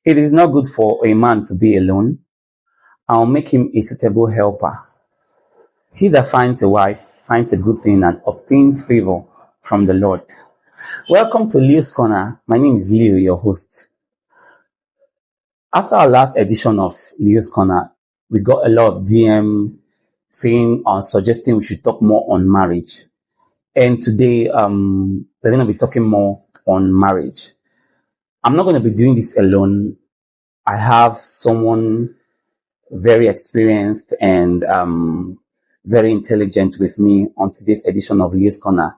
It is not good for a man to be alone. I'll make him a suitable helper. He that finds a wife finds a good thing and obtains favor from the Lord. Welcome to Leo's Corner. My name is Leo, your host. After our last edition of Leo's Corner, we got a lot of DM saying or suggesting we should talk more on marriage. And today, we're going to be talking more on marriage. I'm not going to be doing this alone. I have someone very experienced and very intelligent with me on today's edition of Leo's Corner.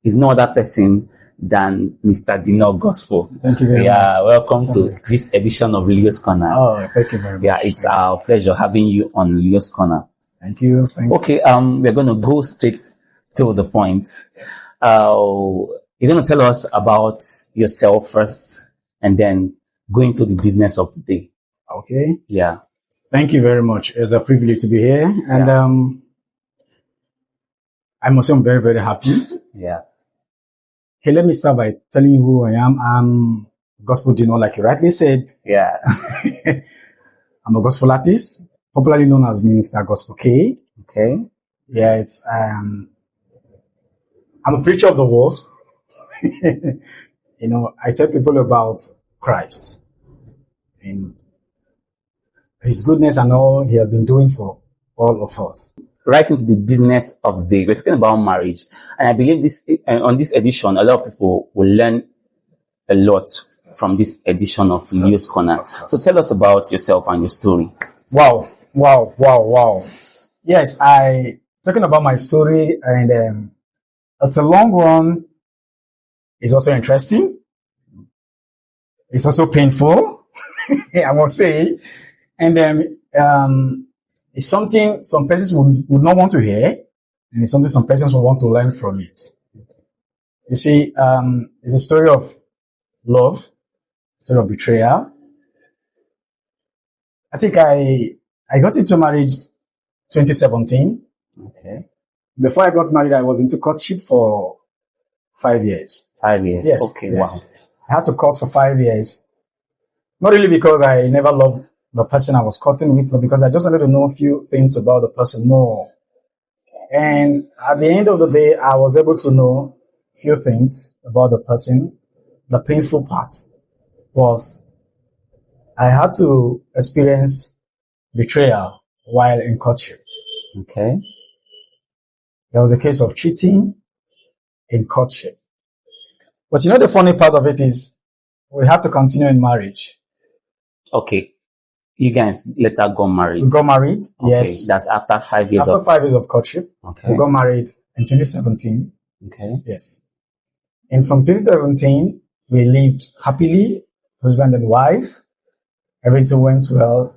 He's no other person than Mr. Dino Gospel. Thank you very much. Welcome to this edition of Leo's Corner. Oh, thank you very much. Yeah, it's our pleasure having you on Leo's Corner. Thank you. Okay, we're going to go straight to the point. You're going to tell us about yourself first and then go into the business of the day. Okay. Yeah. Thank you very much. It's a privilege to be here. And I must say I'm very, very happy. Yeah. Okay, let me start by telling you who I am. I'm Gospel Dino, like you rightly said. Yeah. I'm a gospel artist, popularly known as Minister Gospel K. Okay. Yeah, it's I'm a preacher of the word. I tell people about Christ and his goodness and all he has been doing for all of us. Right into the business of the day. We're talking about marriage. And I believe on this edition, a lot of people will learn a lot from this edition of Leo's Corner. So tell us about yourself and your story. Wow. Yes, talking about my story, and it's a long one. It's also interesting. It's also painful, I must say. And it's something some persons would not want to hear, and it's something some persons will want to learn from it. You see, it's a story of love, a story of betrayal. I think I got into marriage 2017. Okay. Before I got married, I was into courtship for 5 years. 5 years. Yes. Okay. Yes. Wow. I had to court for 5 years. Not really because I never loved the person I was courting with, but because I just wanted to know a few things about the person more. And at the end of the day, I was able to know a few things about the person. The painful part was I had to experience betrayal while in courtship. Okay. There was a case of cheating in courtship. But the funny part of it is we had to continue in marriage. Okay. You guys later got married. We got married, okay. Yes. That's after 5 years. After 5 years of courtship, okay. We got married in 2017. Okay. Yes. And from 2017, we lived happily, husband and wife. Everything went well.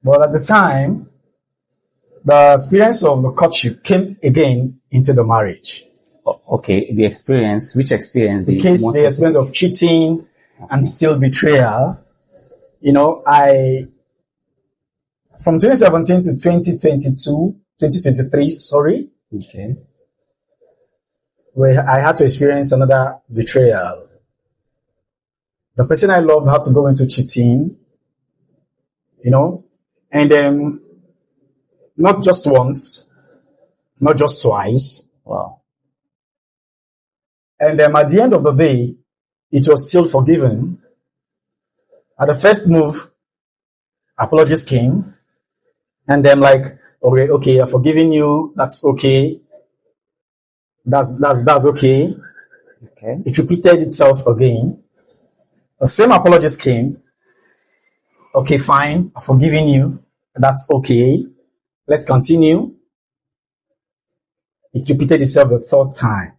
But at the time, the experience of the courtship came again into the marriage. Okay. The experience, which experience? The experience of cheating and still betrayal. From 2017 to 2023, sorry. Okay. Where I had to experience another betrayal. The person I loved had to go into cheating, and not just once, not just twice. Wow. And at the end of the day, it was still forgiven. At the first move, apologies came. And I'm like, okay, I've forgiven you. That's okay. That's okay. Okay. It repeated itself again. The same apologies came. Okay, fine. I've forgiven you. That's okay. Let's continue. It repeated itself the third time.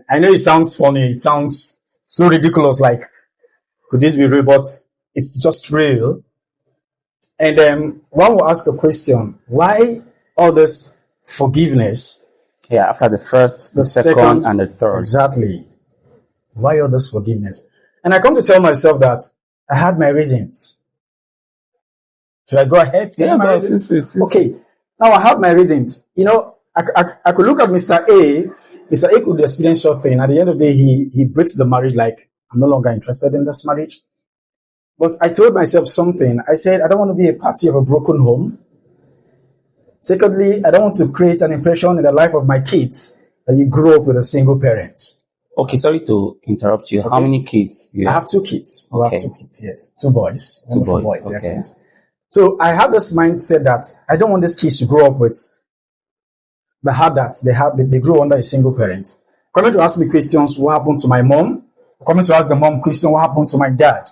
I know it sounds funny. It sounds so ridiculous. Like, could this be real? But it's just real. And one will ask a question: why all this forgiveness? Yeah, after the first, the second, and the third. Exactly. Why all this forgiveness? And I come to tell myself that I had my reasons. Should I go ahead? Yeah, my reasons. Okay. Now I have my reasons. I could look at Mr. A. Mr. A could experience something. At the end of the day, he breaks the marriage like, I'm no longer interested in this marriage. But I told myself something. I said, I don't want to be a party of a broken home. Secondly, I don't want to create an impression in the life of my kids that you grew up with a single parent. Okay, sorry to interrupt you. How many kids do you I have? have 2 kids. I Okay. have 2 kids, yes. 2 boys. Two Wonderful boys. yes, Okay. yes. So I have this mindset that I don't want these kids to grow up with the heart that they grow under a single parent. Coming to ask me questions, what happened to my mom? Coming to ask the mom question, what happened to my dad?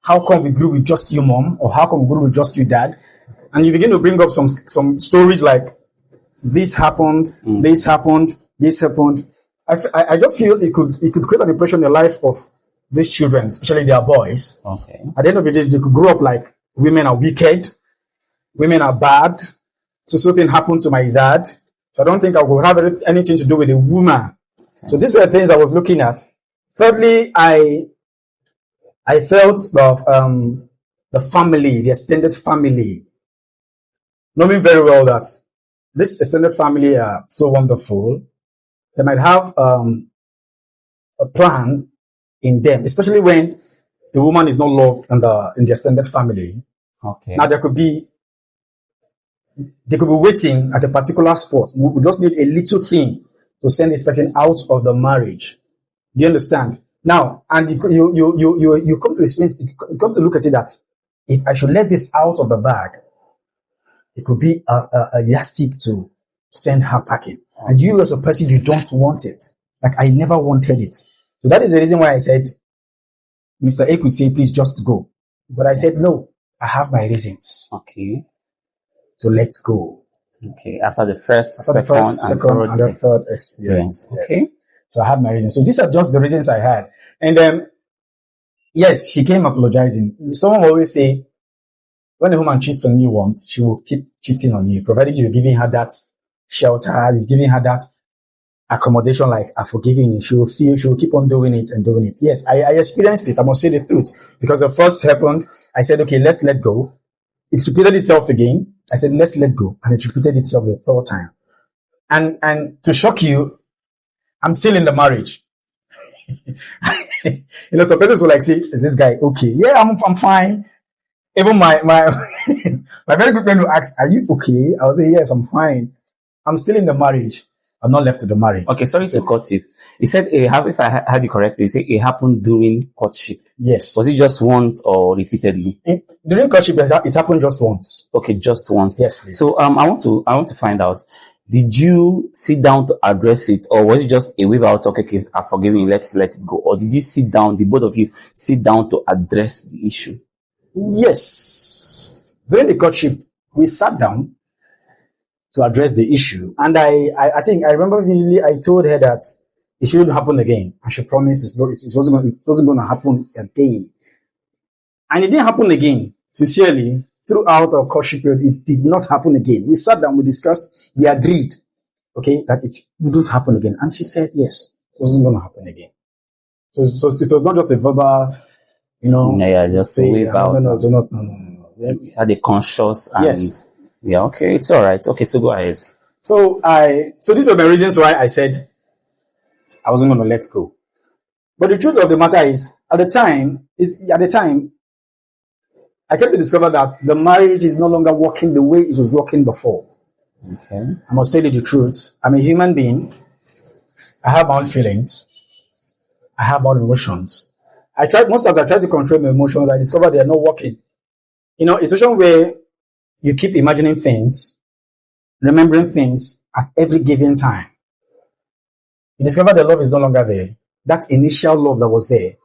How come we grew with just you, mom? Or how come we grew with just you, dad? And you begin to bring up some stories like this happened, this happened, this happened. I just feel it could create an impression in the life of these children, especially their boys. Okay. At the end of the day, they could grow up like women are wicked, women are bad. So something happened to my dad. So I don't think I will have anything to do with a woman. Okay. So these were the things I was looking at. Thirdly, I felt the family, the extended family, knowing very well that this extended family are so wonderful. They might have a plan in them, especially when the woman is not loved in the extended family. Okay. Now they could be waiting at a particular spot. We just need a little thing to send this person out of the marriage. Do you understand? Now, and you come to experience, you come to look at it that if I should let this out of the bag, it could be a yardstick to send her packing. And you as a person, you don't want it. Like I never wanted it. So that is the reason why I said, Mr. A could say, please just go. But I said, no, I have my reasons. Okay. So let's go. Okay. After the first, second, and the third experience. Yes. Okay. So I have my reasons. So these are just the reasons I had. And then, yes, she came apologizing. Someone will always say, when a woman cheats on you once, she will keep cheating on you, provided you're giving her that shelter, you've given her that accommodation, like a forgiving you. She will keep on doing it and doing it. Yes, I experienced it. I must say the truth. Because the first happened, I said, okay, let's let go. It repeated itself again. I said, let's let go. And it repeated itself the third time. And to shock you, I'm still in the marriage. Some persons will like say, is this guy okay? Yeah, I'm fine. Even my my very good friend will ask, are you okay? I will say, yes, I'm fine. I'm still in the marriage. I'm not left to the marriage. Okay, sorry to cut you. He said, if I had it correctly, he said it happened during courtship. Yes. Was it just once or repeatedly? During courtship, it happened just once. Okay, just once. Yes, please. So I want to find out, did you sit down to address it, or was it just a wave out, okay, I'm forgiving you, let's let it go? Or did you sit down, the both of you sit down to address the issue? Yes. During the courtship, we sat down to address the issue. And I think I remember vividly, I told her that it shouldn't happen again. And she promised it wasn't going to happen again. And it didn't happen again. Sincerely, throughout our courtship period, it did not happen again. We sat down, we discussed, we agreed, okay, that it wouldn't happen again. And she said, yes, it wasn't going to happen again. So it was not just a verbal, just a wave out. No. You had a conscious and yes. Yeah, okay, it's all right. Okay, so go ahead. So these were the reasons why I said I wasn't going to let go. But the truth of the matter is, at the time, I came to discover that the marriage is no longer working the way it was working before. Okay. I must tell you the truth. I'm a human being. I have my own feelings. I have my own emotions. Most times I try to control my emotions. I discover they are not working. It's a situation where you keep imagining things, remembering things at every given time. You discover the love is no longer there. That initial love that was there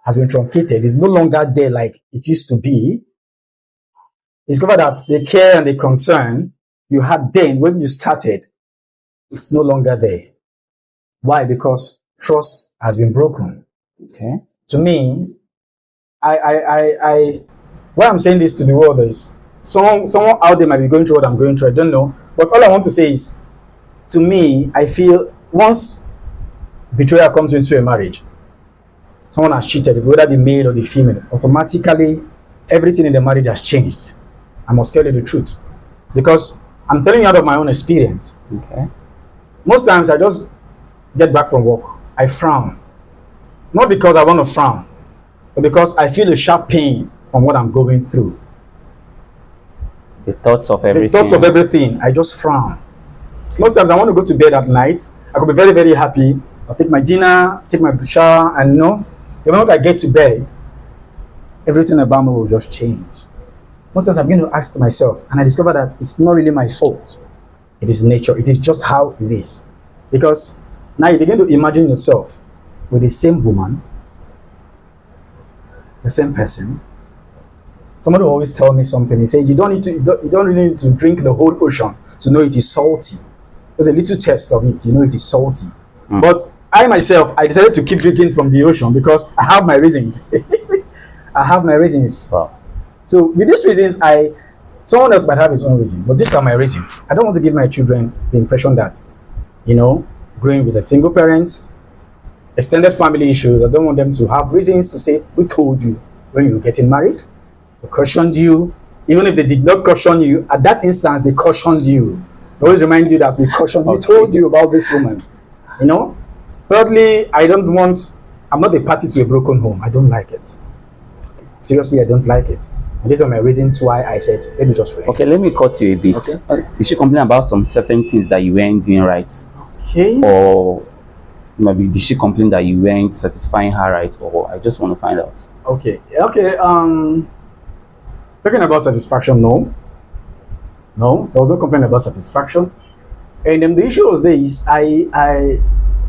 has been truncated. It's no longer there like it used to be. You discover that the care and the concern you had then when you started is no longer there. Why? Because trust has been broken. Okay. To me, why I'm saying this to the world is, someone out there might be going through what I'm going through. I don't know. But all I want to say is, to me, I feel once betrayal comes into a marriage, someone has cheated, whether the male or the female, automatically everything in the marriage has changed. I must tell you the truth. Because I'm telling you out of my own experience. Okay. Most times I just get back from work, I frown. Not because I want to frown, but because I feel a sharp pain from what I'm going through. The thoughts of The everything. thoughts of everything, I just frown. Most times I want to go to bed at night. I could be very, very happy. I'll take my dinner, take my shower, and the moment I get to bed, everything about me will just change. Most times I'm going to ask myself, and I discover that it's not really my fault. It is nature. It is just how it is. Because now you begin to imagine yourself with the same woman, the same person. Somebody will always tell me something. He said, you don't really need to drink the whole ocean to know it is salty. There's a little taste of it, it is salty. But I myself, I decided to keep drinking from the ocean because I have my reasons. I have my reasons. Wow. So with these reasons, someone else might have his own reason, but these are my reasons. I don't want to give my children the impression that, growing with a single parent, extended family issues, I don't want them to have reasons to say, we told you when you were getting married, we cautioned you. Even if they did not caution you, at that instance, they cautioned you. They always remind you that we cautioned, we told you about this woman. Thirdly, I'm not a party to a broken home. I don't like it. Seriously, I don't like it. And these are my reasons why I said, let me just relate. Okay, let me cut you a bit. Okay. Did she complain about some certain things that you weren't doing right? Okay. Or maybe did she complain that you weren't satisfying her right? Or I just want to find out. Okay. Talking about satisfaction, no. No, there was no complaint about satisfaction. And the issue was this: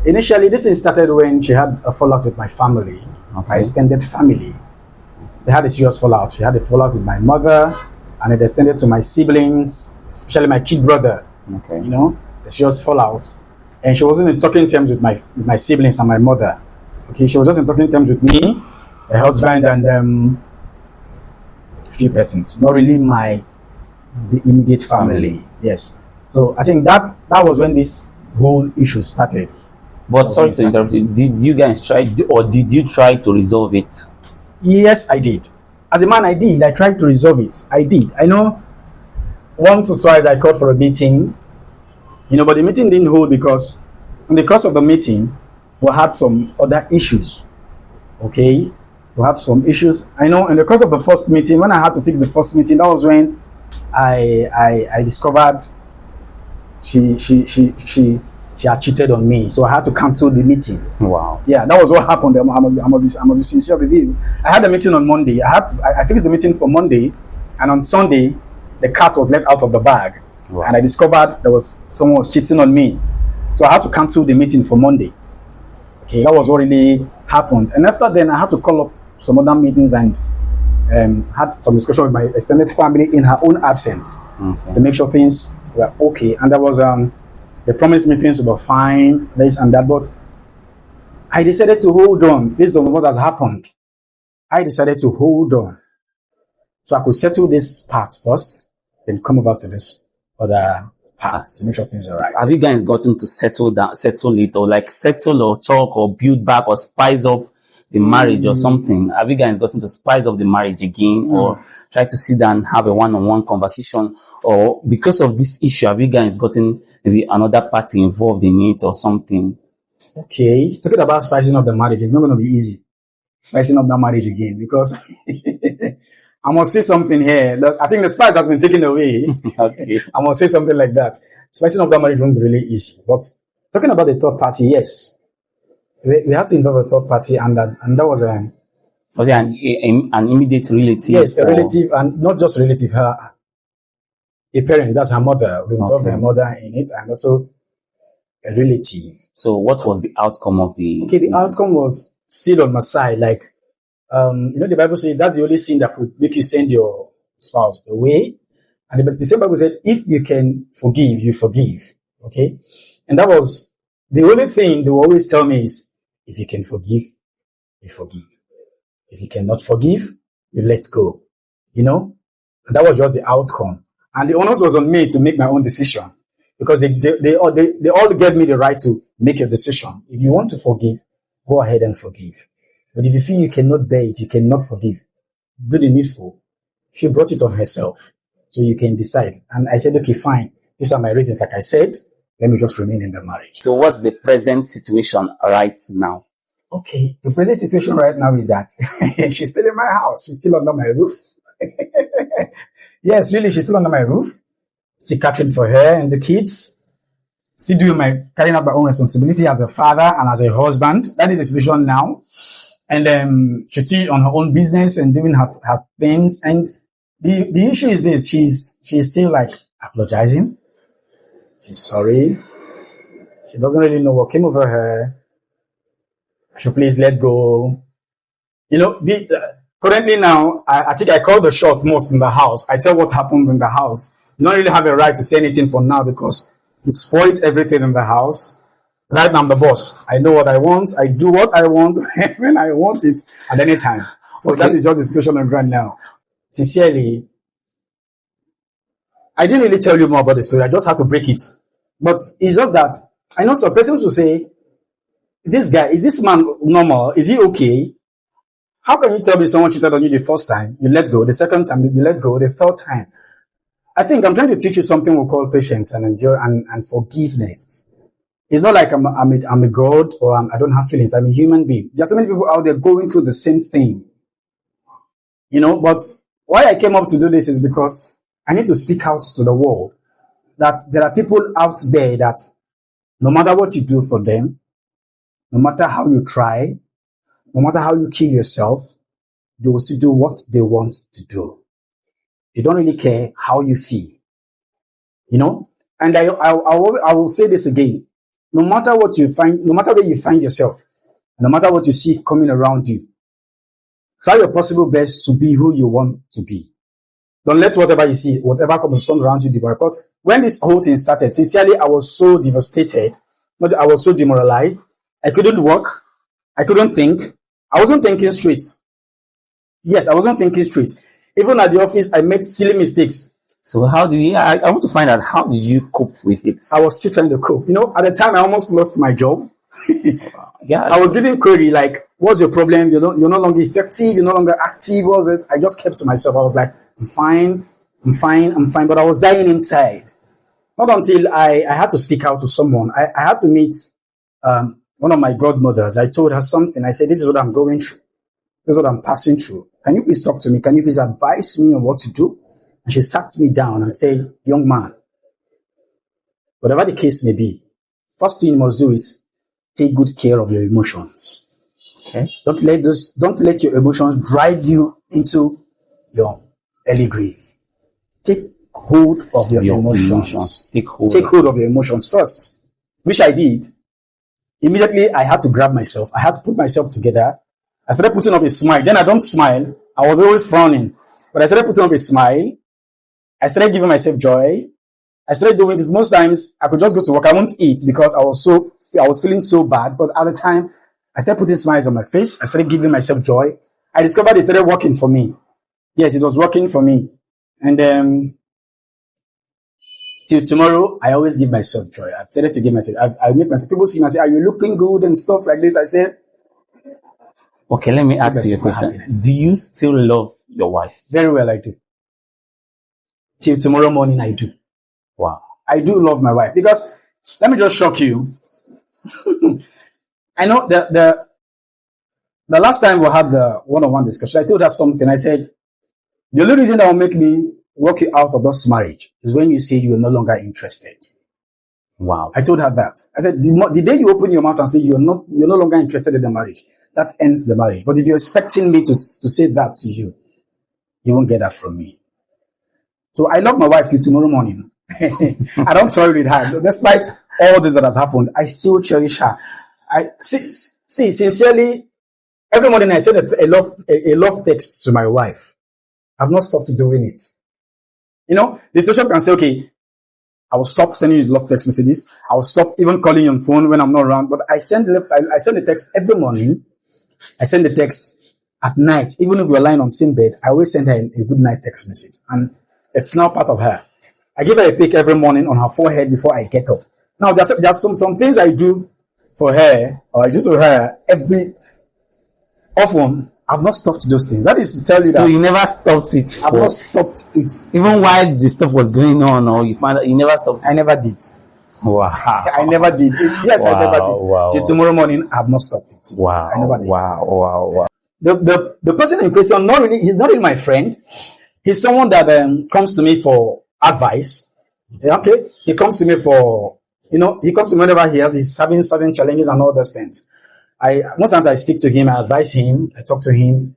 initially this thing started when she had a fallout with my family, my extended family. They had a serious fallout. She had a fallout with my mother, and it extended to my siblings, especially my kid brother. Okay. A serious fallout, and she wasn't in talking terms with my siblings and my mother. Okay, she was just in talking terms with me, a husband, and a few persons. Not really the immediate family. Yes. So I think that was when this whole issue started. But sorry to interrupt you. Did you guys try, or did you try to resolve it? Yes, I did. As a man, I did. I tried to resolve it. I did. I know once or twice I called for a meeting, but the meeting didn't hold because in the course of the meeting, we had some other issues. Okay? We had some issues. I know in the course of the first meeting, when I had to fix the first meeting, that was when I discovered she had cheated on me, so I had to cancel the meeting. Wow. Yeah, that was what happened. I must be sincere with you. I had a meeting on Monday. I fixed the meeting for Monday, and on Sunday, the cat was let out of the bag. Wow. And I discovered someone was cheating on me, so I had to cancel the meeting for Monday. Okay, that was what really happened. And after then, I had to call up some other meetings and had some discussion with my extended family in her own absence to make sure things were okay. And there was the promised meetings were fine, this and that, but I decided to hold on based on what has happened. I decided to hold on so I could settle this part first, then come over to this other part to make sure things are right. Have you guys gotten to settle it, or settle or talk or build back or spice up the marriage or something? Have you guys gotten to spice up the marriage again, or try to sit down and have a one-on-one conversation? Or because of this issue, have you guys gotten maybe another party involved in it or something? Okay, talking about spicing up the marriage, it's not going to be easy spicing up that marriage again, because I must say something here. Look, I think the spice has been taken away. Okay. I must say something like that. Spicing up that marriage won't be really easy. But talking about the third party, yes. We have to involve a third party, and that was was it an immediate relative? Yes, a relative, and not just relative, a parent, that's her mother. We involved her mother in it, and also a relative. So what was the outcome of the... Okay, the outcome was still on my side. The Bible says that's the only sin that could make you send your spouse away. And the same Bible said, if you can forgive, you forgive. Okay? And that was the only thing they will always tell me is, if you can forgive, you forgive. If you cannot forgive, you let go. And that was just the outcome. And the onus was on me to make my own decision, because they all gave me the right to make a decision. If you want to forgive, go ahead and forgive. But if you feel you cannot bear it, you cannot forgive, do the needful. She brought it on herself, so you can decide. And I said, okay, fine. These are my reasons. Like I said, let me just remain in the marriage. So what's the present situation right now? okay, the present situation right now is that she's still in my house. She's still under my roof. Yes, really, she's still under my roof. Still catering for her and the kids. Still doing carrying out my own responsibility as a father and as a husband. That is the situation now. And she's still on her own business and doing her things. And the issue is this: she's still like apologizing. She's sorry. She doesn't really know what came over her. I should please let go. Currently now, I think I call the shot most in the house. I tell what happens in the house. You don't really have a right to say anything for now because you've spoiled everything in the house. Right now I'm the boss. I know what I want. I do what I want when I want it at any time. So that is just the situation I'm right now. Sincerely, I didn't really tell you more about the story. I just had to break it. But it's just that I know some persons will say, this guy, is this man normal? Is he okay? How can you tell me someone cheated on you the first time? You let go. The second time, you let go. The third time. I think I'm trying to teach you something we call patience and endure and forgiveness. It's not like I'm a god or I don't have feelings. I'm a human being. There's so many people out there going through the same thing. But why I came up to do this is because I need to speak out to the world that there are people out there that no matter what you do for them, no matter how you try, no matter how you kill yourself, they will still do what they want to do. They don't really care how you feel. And I will say this again. No matter what you find, no matter where you find yourself, no matter what you see coming around you, try your possible best to be who you want to be. Don't let whatever you see, whatever comes around you, because when this whole thing started, sincerely, I was so devastated. I was so demoralized. I couldn't work. I couldn't think. I wasn't thinking straight. Yes, I wasn't thinking straight. Even at the office, I made silly mistakes. So how do you, I want to find out, how did you cope with it? I was still trying to cope. At the time, I almost lost my job. Yeah. I was getting query like, what's your problem? You're no longer effective. You're no longer active. What's this? I just kept to myself. I was like, I'm fine. But I was dying inside. Not until I had to speak out to someone. I had to meet one of my godmothers. I told her something. I said, this is what I'm going through. This is what I'm passing through. Can you please talk to me? Can you please advise me on what to do? And she sat me down and said, young man, whatever the case may be, first thing you must do is take good care of your emotions. Okay. Don't let your emotions drive you into your early grave. Take hold of your emotions. Take hold of your emotions first, which I did. Immediately, I had to grab myself. I had to put myself together. I started putting up a smile. Then I don't smile. I was always frowning. But I started putting up a smile. I started giving myself joy. I started doing this. Most times, I could just go to work. I won't eat because I was feeling so bad. But at the time, I started putting smiles on my face. I started giving myself joy. I discovered it started working for me. Yes, it was working for me. And till tomorrow, I always give myself joy. I've started to give myself. I make myself. People see me and say, "Are you looking good?" and stuff like this. I say, okay, let me ask you a question. Happiness. Do you still love your wife? Very well, I do. Till tomorrow morning, I do. Wow. I do love my wife because, let me just shock you. I know the last time we had the one-on-one discussion, I told her something. I said, the only reason that will make me walk you out of this marriage is when you say you are no longer interested. Wow. I told her that. I said, the day you open your mouth and say you're no longer interested in the marriage, that ends the marriage. But if you're expecting me to say that to you, you won't get that from me. So I love my wife till tomorrow morning. I don't toy with her. Despite all this that has happened, I still cherish her. Sincerely, every morning I send a love text to my wife. I've not stopped doing it. The social can say, okay, I will stop sending you love text messages. I will stop even calling you on phone when I'm not around. But I send the text every morning. I send the text at night. Even if we're lying on same bed, I always send her a good night text message. And it's now part of her. I give her a pic every morning on her forehead before I get up. Now, there's some things I do for her, or I do to her often. I've not stopped those things. That is to tell you that. So you never stopped it? I've not stopped it. Even while the stuff was going on, or you found that you never stopped? I never did. Wow. I never did. Yes, I never did. Wow. Till tomorrow morning, I have not stopped it. Wow. I never did. Wow. The person in question, he's not really my friend. He's someone that comes to me for advice. Yeah, okay, he comes to me for, he comes to me whenever he's having certain challenges and all those things. Most times I speak to him, I advise him, I talk to him.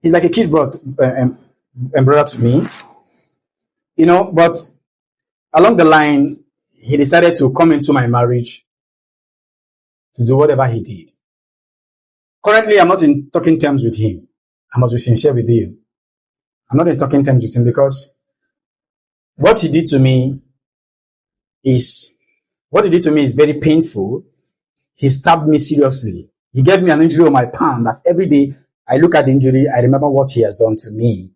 He's like a kid brother to me, but along the line, he decided to come into my marriage to do whatever he did. Currently, I'm not in talking terms with him. I must be sincere with you. I'm not in talking terms with him because what he did to me is very painful. He stabbed me seriously. He gave me an injury on my palm that every day I look at the injury, I remember what he has done to me.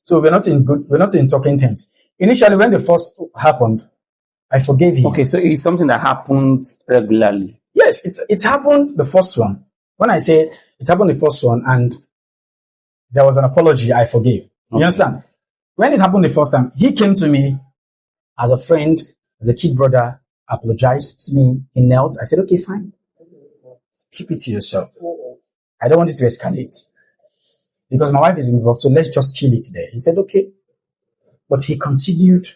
So we're not in talking terms. Initially, when the first happened, I forgave him. Okay, so it's something that happens regularly. Yes, it happened the first one. When I say it happened the first one and there was an apology, I forgave. You understand? When it happened the first time, he came to me as a friend, as a kid brother, apologized to me, he knelt. I said, okay, fine. Keep it to yourself. I don't want it to escalate. Because my wife is involved, so let's just kill it there. He said, okay. But he continued.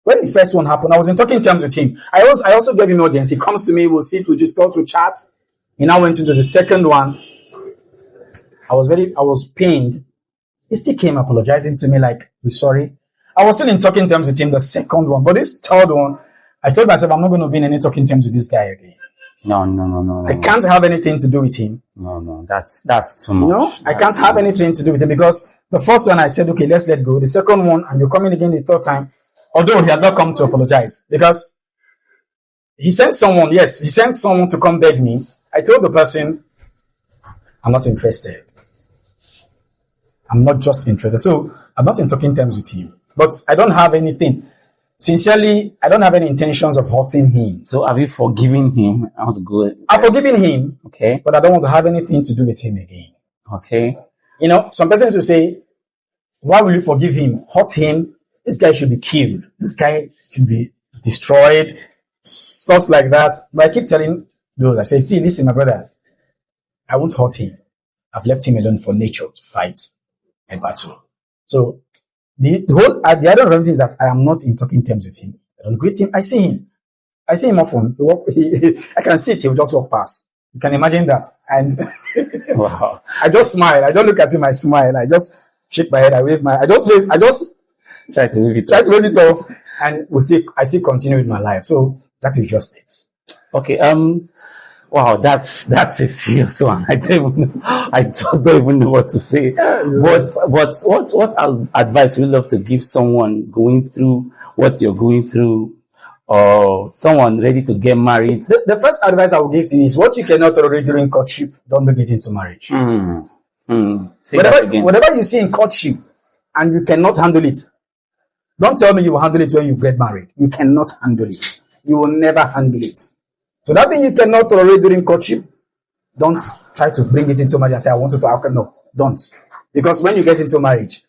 When the first one happened, I was in talking terms with him. I also gave him audience. He comes to me, we'll sit, we'll discuss, we'll chat. He now went into the second one. I was pained. He still came apologizing to me like, we're sorry. I was still in talking terms with him, the second one. But this third one, I told myself, I'm not going to be in any talking terms with this guy again. No. I can't have anything to do with him. No. That's too much. I can't have anything to do with him because the first one I said, okay, let's let go. The second one, and you're coming again the third time, although he has not come to apologize because he sent someone to come beg me. I told the person, I'm not interested. I'm not just interested. So I'm not in talking terms with him. But I don't have anything. Sincerely, I don't have any intentions of hurting him. So have you forgiven him? I want to go. I've forgiven him. Okay. But I don't want to have anything to do with him again. Okay. Some persons will say, why will you forgive him? Hurt him? This guy should be killed. This guy should be destroyed. Stuff like that. But I keep telling those, I say, see, listen, my brother, I won't hurt him. I've left him alone for nature to fight a battle. So the other reality is that I am not in talking terms with him. I don't greet him. I see him often. I can see it. He will just walk past. You can imagine that. And wow. I just smile. I don't look at him. I smile. I just shake my head. I wave I just try to wave it off. And I still continue with my life. So that is just it. Okay. Wow, that's a serious one. I just don't even know what to say. What advice would you love to give someone going through what you're going through, or someone ready to get married? The first advice I will give to you is what you cannot tolerate during courtship, don't bring it into marriage. Whatever you see in courtship and you cannot handle it, don't tell me you will handle it when you get married. You cannot handle it. You will never handle it. So that thing you cannot tolerate during courtship, don't try to bring it into marriage and say, I want to talk. No, don't. Because when you get into marriage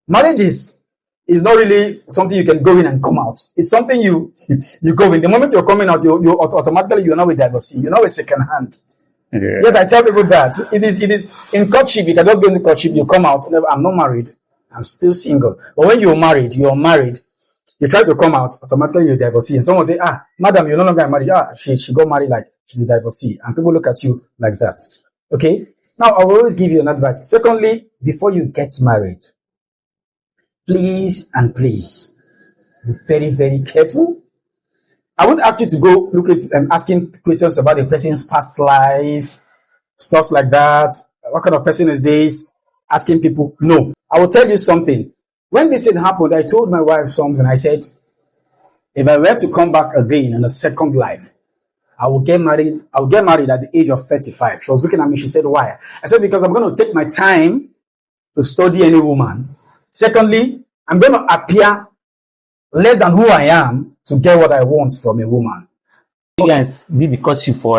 is not really something you can go in and come out. It's something you go in. The moment you're coming out, you automatically, you're now a divorcee. You're now a second hand. Yeah. Yes, I tell people that. It is in courtship. You can just go into courtship, you come out. I'm not married. I'm still single. But when you're married, you try to come out, automatically you're a divorcee. And someone say, madam, you're no longer married. She got married like she's a divorcee. And people look at you like that. Okay? Now, I will always give you an advice. Secondly, before you get married, please be very, very careful. I won't ask you to go look at asking questions about a person's past life, stuff like that. What kind of person is this? Asking people. No. I will tell you something. When this thing happened, I told my wife something. I said, if I were to come back again in a second life, I will get married. I will get married at the age of 35. She was looking at me. She said, why? I said, because I'm going to take my time to study any woman. Secondly, I'm going to appear less than who I am to get what I want from a woman. You guys did the courtship for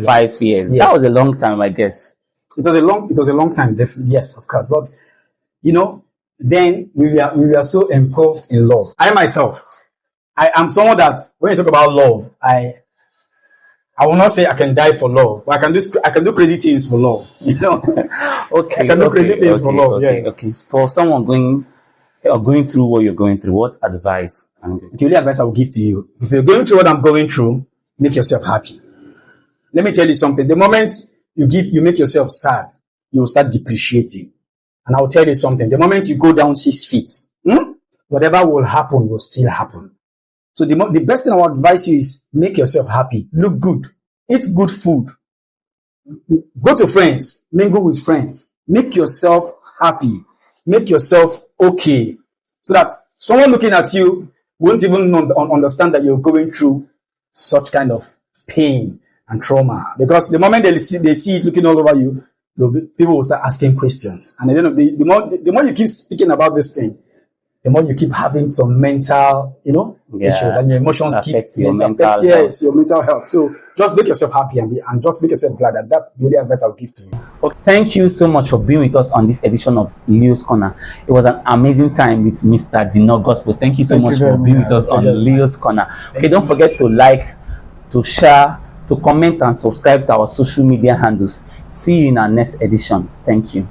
5 years. Yes. That was a long time, I guess. It was a long time, definitely. Yes, of course. But then we were so engulfed in love. I myself, I am someone that when you talk about love, I will not say I can die for love, but I can do crazy things for love. You know, I Okay, can do crazy things for love. Yes. okay. For someone going through what you're going through, what advice? The only advice I will give to you, if you're going through what I'm going through, make yourself happy. Let me tell you something. The moment you make yourself sad, you will start depreciating. And I will tell you something. The moment you go down 6 feet, whatever will happen will still happen. So the best thing I would advise you is make yourself happy. Look good. Eat good food. Go to friends. Mingle with friends. Make yourself happy. Make yourself okay. So that someone looking at you won't even understand that you're going through such kind of pain and trauma. Because the moment they see it looking all over you, people will start asking questions. And at the end of the more you keep speaking about this thing, the more you keep having some mental, issues, and your emotions affect keep your mental health. your mental health. So just make yourself happy and just make yourself glad. That's the only advice I'll give to you. Okay, thank you so much for being with us on this edition of Leo's Corner. It was an amazing time with Mr. Dino Gospel. Thank you so much for being with us on Leo's Corner. Okay, don't forget to like, to share, to comment, and subscribe to our social media handles. See you in our next edition. Thank you.